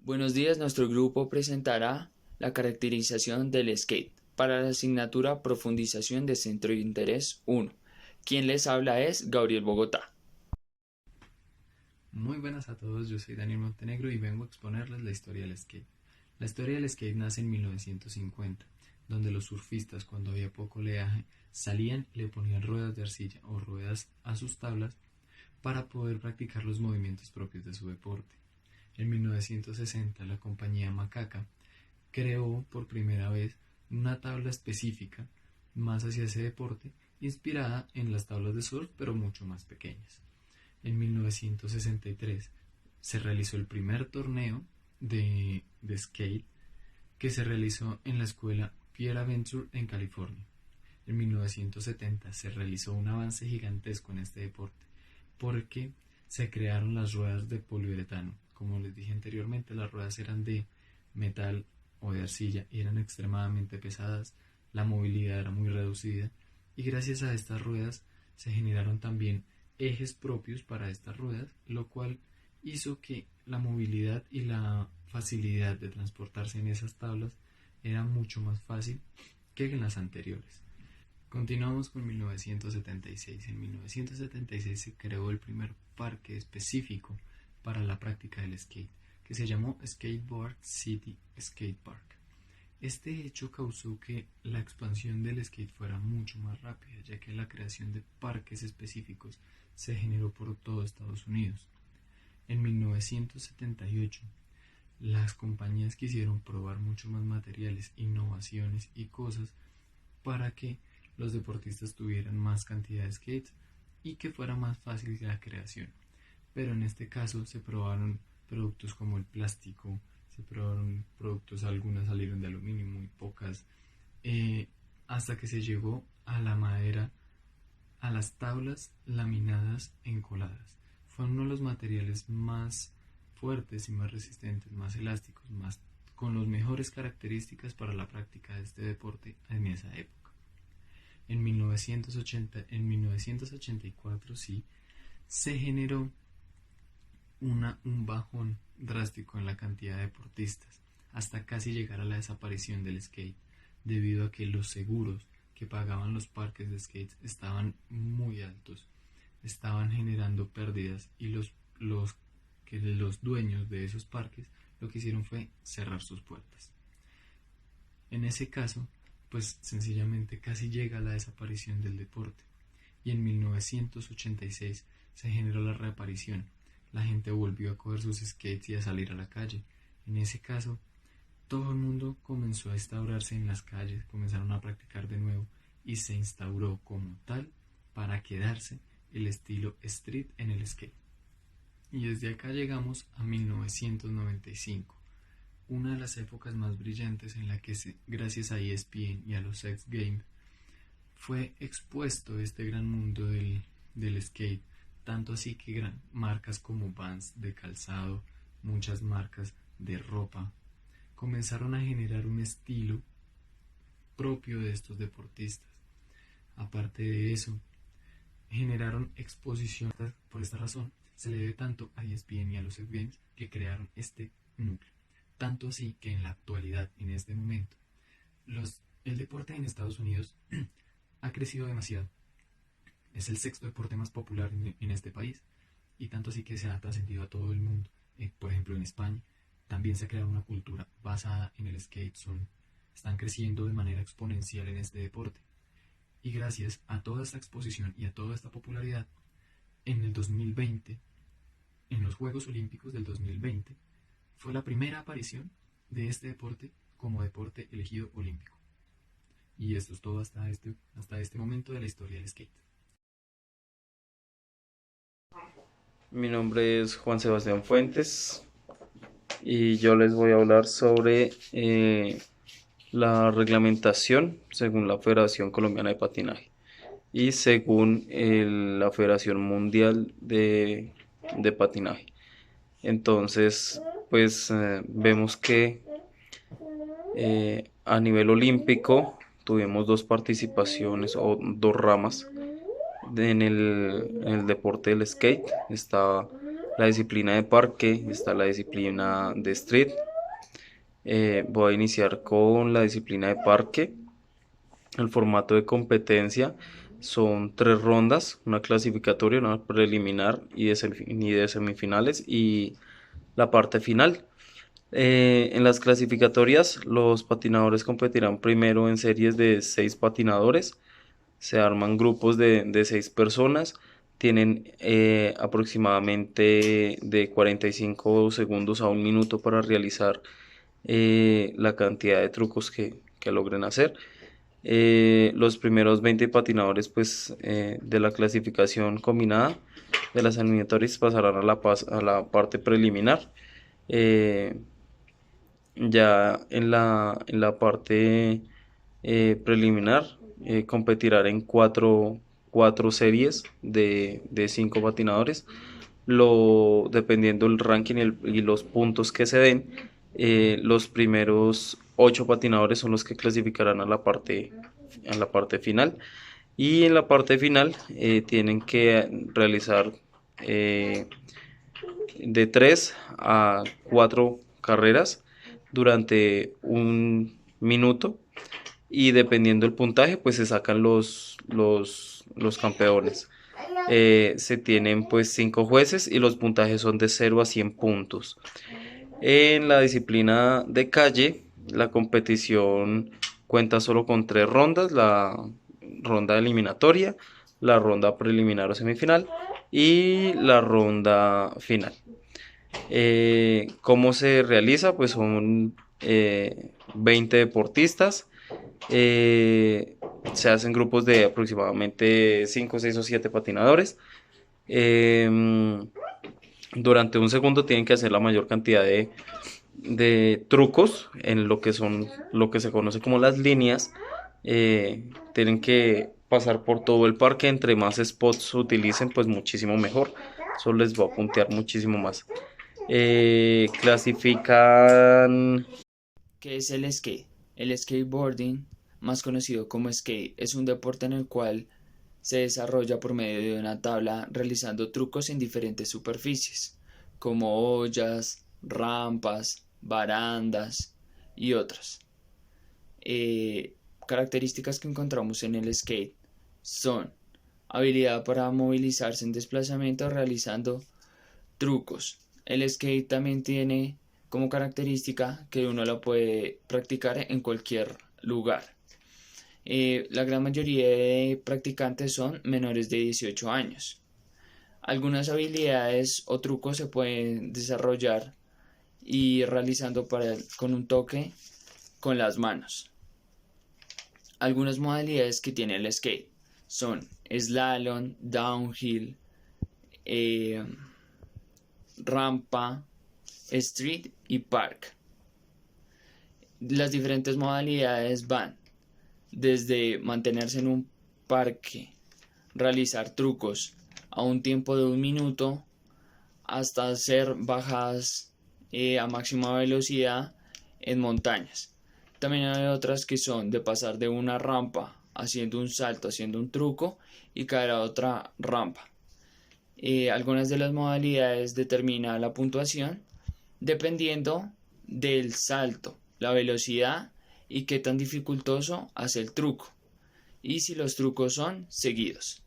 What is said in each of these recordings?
Buenos días, nuestro grupo presentará la caracterización del skate para la asignatura Profundización de Centro de Interés 1. Quien les habla es Gabriel Bogotá. Muy buenas a todos, yo soy Daniel Montenegro y vengo a exponerles la historia del skate. La historia del skate nace en 1950, donde los surfistas, cuando había poco oleaje, salían y le ponían ruedas de arcilla o ruedas a sus tablas para poder practicar los movimientos propios de su deporte. En 1960, la compañía Macaca creó por primera vez una tabla específica más hacia ese deporte, inspirada en las tablas de surf, pero mucho más pequeñas. En 1963 se realizó el primer torneo de skate que se realizó en la escuela Pierre Aventure en California. En 1970 se realizó un avance gigantesco en este deporte porque se crearon las ruedas de poliuretano. Como les dije anteriormente, las ruedas eran de metal o de arcilla y eran extremadamente pesadas, la movilidad era muy reducida y gracias a estas ruedas se generaron también ejes propios para estas ruedas, lo cual hizo que la movilidad y la facilidad de transportarse en esas tablas era mucho más fácil que en las anteriores. Continuamos con 1976. En 1976 se creó el primer parque específico para la práctica del skate, que se llamó Skateboard City Skate Park. Este hecho causó que la expansión del skate fuera mucho más rápida, ya que la creación de parques específicos se generó por todo Estados Unidos. En 1978, las compañías quisieron probar mucho más materiales, innovaciones y cosas para que los deportistas tuvieran más cantidad de skates y que fuera más fácil la creación. Pero en este caso se probaron productos como el plástico, se probaron productos, algunas salieron de aluminio, muy pocas, hasta que se llegó a la madera, a las tablas laminadas encoladas. Fue uno de los materiales más fuertes y más resistentes, más elásticos, más con las mejores características para la práctica de este deporte en esa época. En 1984 sí, se generó un bajón drástico en la cantidad de deportistas, hasta casi llegar a la desaparición del skate, debido a que los seguros que pagaban los parques de skates estaban muy altos, estaban generando pérdidas y los dueños de esos parques lo que hicieron fue cerrar sus puertas. En ese caso, pues sencillamente casi llega a la desaparición del deporte y en 1986 se generó la reaparición. La gente volvió a coger sus skates y a salir a la calle. En ese caso, todo el mundo comenzó a instaurarse en las calles, comenzaron a practicar de nuevo y se instauró como tal para quedarse el estilo street en el skate. Y desde acá llegamos a 1995, una de las épocas más brillantes en la que gracias a ESPN y a los X Games fue expuesto este gran mundo del skate, tanto así que marcas como Vans de calzado, muchas marcas de ropa, comenzaron a generar un estilo propio de estos deportistas. Aparte de eso, generaron exposiciones. Por esta razón, se le debe tanto a ESPN y a los X Games que crearon este núcleo. Tanto así que en la actualidad, en este momento, el deporte en Estados Unidos ha crecido demasiado. Es el sexto deporte más popular en este país y tanto así que se ha trascendido a todo el mundo. Por ejemplo, en España también se ha creado una cultura basada en el skate. Están creciendo de manera exponencial en este deporte. Y gracias a toda esta exposición y a toda esta popularidad, en el 2020, en los Juegos Olímpicos del 2020, fue la primera aparición de este deporte como deporte elegido olímpico. Y esto es todo hasta este momento de la historia del skate. Mi nombre es Juan Sebastián Fuentes y yo les voy a hablar sobre la reglamentación según la Federación Colombiana de Patinaje y según la Federación Mundial de Patinaje. Entonces, pues vemos que a nivel olímpico tuvimos dos participaciones o dos ramas en el deporte del skate. Está la disciplina de parque, está la disciplina de street. Voy a iniciar con la disciplina de parque. El formato de competencia son 3 rondas, una clasificatoria, una preliminar y de semifinales y la parte final. En las clasificatorias, los patinadores competirán primero en series de 6 patinadores. Se arman grupos de 6 personas. Tienen aproximadamente de 45 segundos a 1 minuto para realizar la cantidad de trucos que logren hacer. Los primeros 20 patinadores pues, de la clasificación combinada de las eliminatorias pasarán a la parte preliminar. Ya en la parte preliminar competirán en cuatro series de 5 patinadores. Dependiendo del ranking y los puntos que se den, los primeros 8 patinadores son los que clasificarán a la parte final. Y en la parte final tienen que realizar de 3 a 4 carreras durante 1 minuto y dependiendo del puntaje pues se sacan los campeones. Se tienen pues 5 jueces y los puntajes son de 0 a 100 puntos. En la disciplina de calle, la competición cuenta solo con 3 rondas, la ronda eliminatoria, la ronda preliminar o semifinal y la ronda final. ¿Cómo se realiza? Pues son 20 deportistas. Se hacen grupos de aproximadamente 5, 6 o 7 patinadores. Durante un segundo tienen que hacer la mayor cantidad de trucos en lo que se conoce como las líneas. Tienen que pasar por todo el parque. Entre más spots utilicen, pues muchísimo mejor. Eso les va a puntear muchísimo más. Clasifican. ¿Qué es el skate? El skateboarding, más conocido como skate, es un deporte en el cual se desarrolla por medio de una tabla realizando trucos en diferentes superficies, como ollas, rampas, barandas y otras. Características que encontramos en el skate son habilidad para movilizarse en desplazamiento realizando trucos. El skate también tiene como característica que uno lo puede practicar en cualquier lugar. La gran mayoría de practicantes son menores de 18 años. Algunas habilidades o trucos se pueden desarrollar y realizando con un toque con las manos. Algunas modalidades que tiene el skate son slalom, downhill, rampa, street y park. Las diferentes modalidades van desde mantenerse en un parque, realizar trucos a un tiempo de 1 minuto, hasta hacer bajadas a máxima velocidad en montañas. También hay otras que son de pasar de una rampa haciendo un salto, haciendo un truco y caer a otra rampa. Algunas de las modalidades determinan la puntuación dependiendo del salto, la velocidad y qué tan dificultoso hace el truco, y si los trucos son seguidos.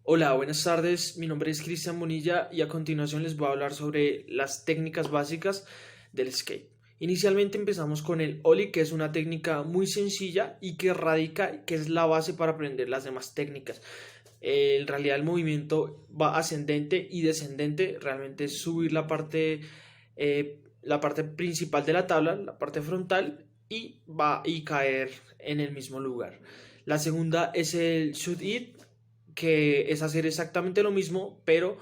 Hola, buenas tardes. Mi nombre es Cristian Bonilla y a continuación les voy a hablar sobre las técnicas básicas del skate. Inicialmente empezamos con el ollie, que es una técnica muy sencilla y que es la base para aprender las demás técnicas. En realidad el movimiento va ascendente y descendente, realmente es subir la parte principal de la tabla, la parte frontal, y caer en el mismo lugar. La segunda es el shoot it, que es hacer exactamente lo mismo pero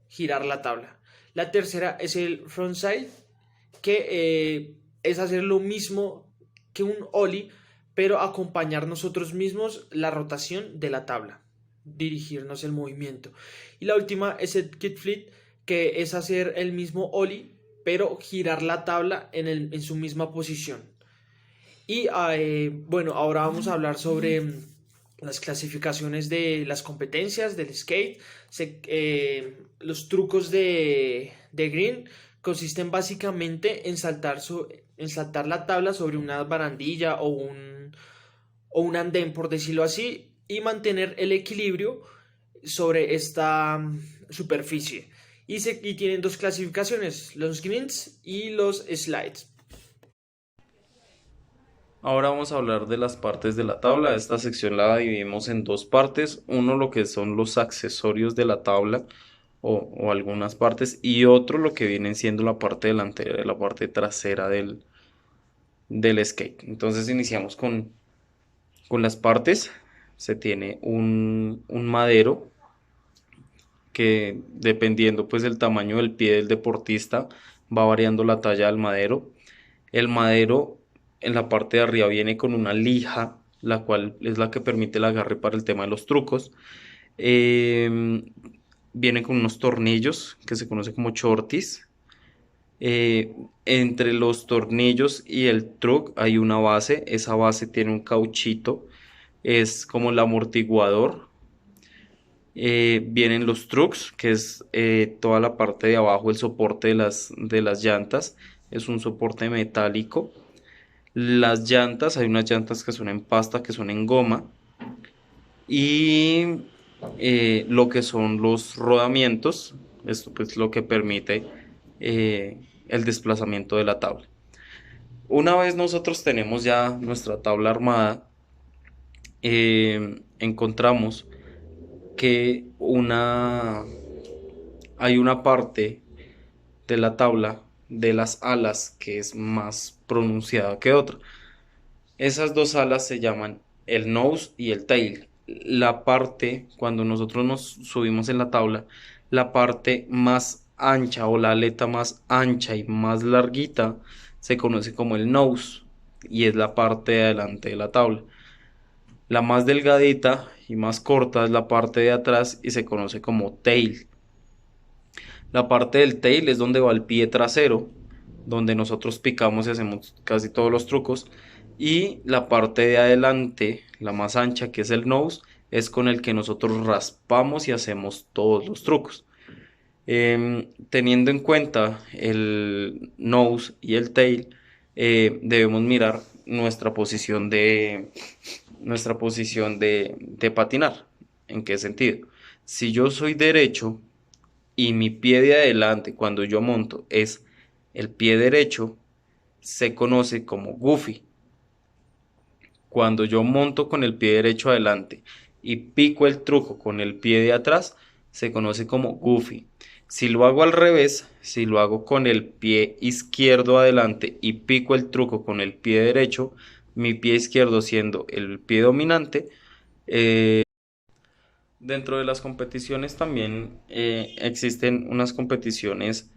girar la tabla. La tercera es el frontside, que es hacer lo mismo que un ollie pero acompañar nosotros mismos la rotación de la tabla, dirigirnos el movimiento. Y la última es el kickflip, que es hacer el mismo ollie pero girar la tabla en su misma posición. Y bueno, ahora vamos a hablar sobre las clasificaciones de las competencias del skate. Los trucos de Green consisten básicamente en saltar la tabla sobre una barandilla o un andén, por decirlo así, y mantener el equilibrio sobre esta superficie. Y tienen dos clasificaciones, los greens y los slides. Ahora vamos a hablar de las partes de la tabla. Esta sección la dividimos en dos partes. Uno lo que son los accesorios de la tabla o algunas partes y otro lo que viene siendo la parte delantera y la parte trasera del skate. Entonces iniciamos con las partes. Se tiene un madero que dependiendo pues del tamaño del pie del deportista va variando la talla del madero. El madero en la parte de arriba viene con una lija, la cual es la que permite el agarre para el tema de los trucos. Viene con unos tornillos que se conoce como chortis. Entre los tornillos y el truck hay una base. Esa base tiene un cauchito, es como el amortiguador. Vienen los trucks, que es toda la parte de abajo, el soporte de las llantas. Es un soporte metálico. Las llantas, hay unas llantas que son en pasta, que son en goma. Y lo que son los rodamientos, esto pues lo que permite el desplazamiento de la tabla. Una vez nosotros tenemos ya nuestra tabla armada, encontramos que hay una parte de la tabla de las alas que es más pronunciada que otra. Esas dos alas se llaman el nose y el tail. La parte, cuando nosotros nos subimos en la tabla, la parte más ancha o la aleta más ancha y más larguita se conoce como el nose y es la parte de adelante de la tabla. La más delgadita y más corta es la parte de atrás y se conoce como tail. La parte del tail es donde va el pie trasero, donde nosotros picamos y hacemos casi todos los trucos. Y la parte de adelante, la más ancha, que es el nose, es con el que nosotros raspamos y hacemos todos los trucos. Teniendo en cuenta el nose y el tail, debemos mirar nuestra posición de patinar. ¿En qué sentido? Si yo soy derecho y mi pie de adelante cuando yo monto es el pie derecho, se conoce como goofy. Cuando yo monto con el pie derecho adelante y pico el truco con el pie de atrás, se conoce como goofy. Si lo hago al revés, si lo hago con el pie izquierdo adelante y pico el truco con el pie derecho, mi pie izquierdo siendo el pie dominante. Dentro de las competiciones también existen unas competiciones,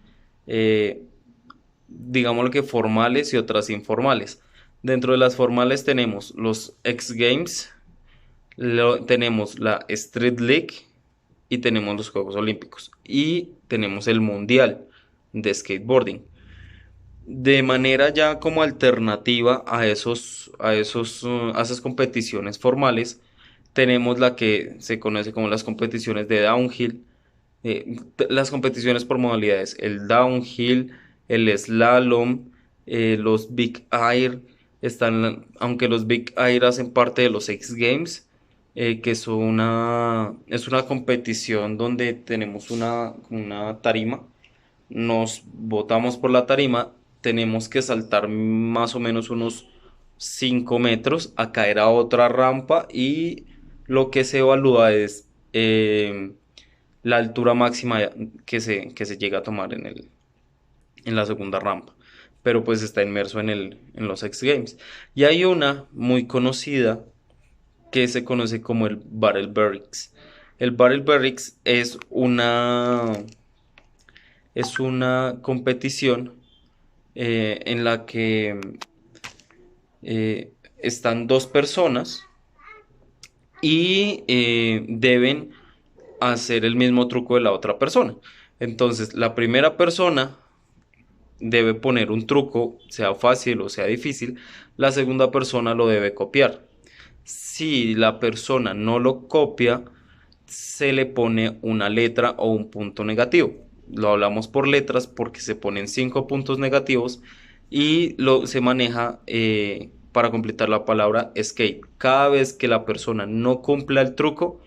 digámoslo que formales y otras informales. Dentro de las formales tenemos los X Games, tenemos la Street League y tenemos los Juegos Olímpicos y tenemos el Mundial de Skateboarding. De manera ya como alternativa a esas competiciones formales, tenemos la que se conoce como las competiciones de downhill, las competiciones por modalidades, el downhill, el slalom, los Big Air, aunque los Big Air hacen parte de los X Games, que es una competición donde tenemos una tarima, nos botamos por la tarima, tenemos que saltar más o menos unos 5 metros a caer a otra rampa y lo que se evalúa es la altura máxima que se llega a tomar en la segunda rampa, pero pues está inmerso en los X Games. Y hay una muy conocida que se conoce como el Battle Berrics. El Battle Berrics es una competición en la que están dos personas y deben hacer el mismo truco de la otra persona. Entonces, la primera persona debe poner un truco, sea fácil o sea difícil, la segunda persona lo debe copiar. Si la persona no lo copia, se le pone una letra o un punto negativo. Lo hablamos por letras porque se ponen 5 puntos negativos y se maneja para completar la palabra escape. Cada vez que la persona no cumpla el truco,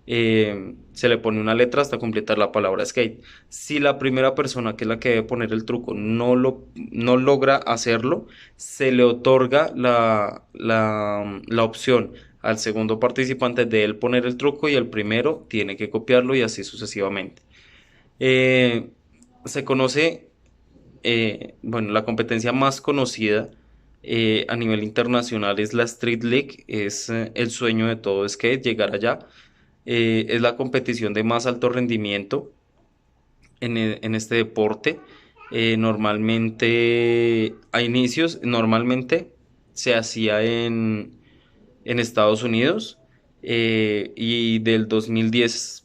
se le pone una letra hasta completar la palabra skate. Si la primera persona, que es la que debe poner el truco, no logra hacerlo, se le otorga la opción al segundo participante de él poner el truco y el primero tiene que copiarlo y así sucesivamente. Eh, Se conoce, bueno, la competencia más conocida a nivel internacional es la Street League, es el sueño de todo skate, llegar allá. Es la competición de más alto rendimiento en este deporte. Normalmente, a inicios, normalmente se hacía en Estados Unidos, y del 2010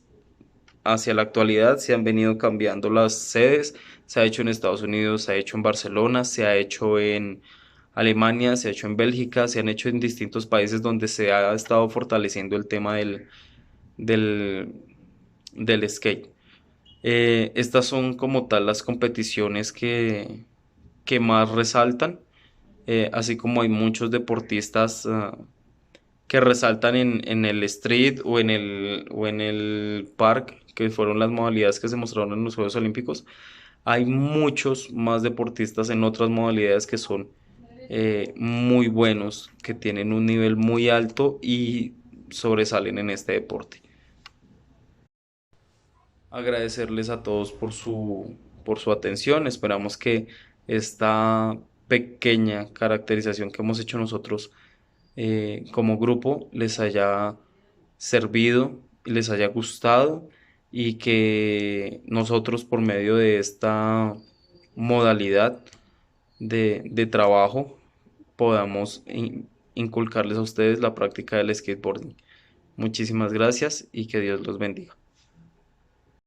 hacia la actualidad se han venido cambiando las sedes. Se ha hecho en Estados Unidos, se ha hecho en Barcelona, se ha hecho en Alemania, se ha hecho en Bélgica, se han hecho en distintos países donde se ha estado fortaleciendo el tema del, del skate. Estas son como tal las competiciones que más resaltan, así como hay muchos deportistas que resaltan en el street o en el park, que fueron las modalidades que se mostraron en los Juegos Olímpicos. Hay muchos más deportistas en otras modalidades que son muy buenos, que tienen un nivel muy alto y sobresalen en este deporte. Agradecerles a todos por su atención. Esperamos que esta pequeña caracterización que hemos hecho nosotros como grupo les haya servido y les haya gustado, y que nosotros por medio de esta modalidad de trabajo podamos inculcarles a ustedes la práctica del skateboarding. Muchísimas gracias y que Dios los bendiga.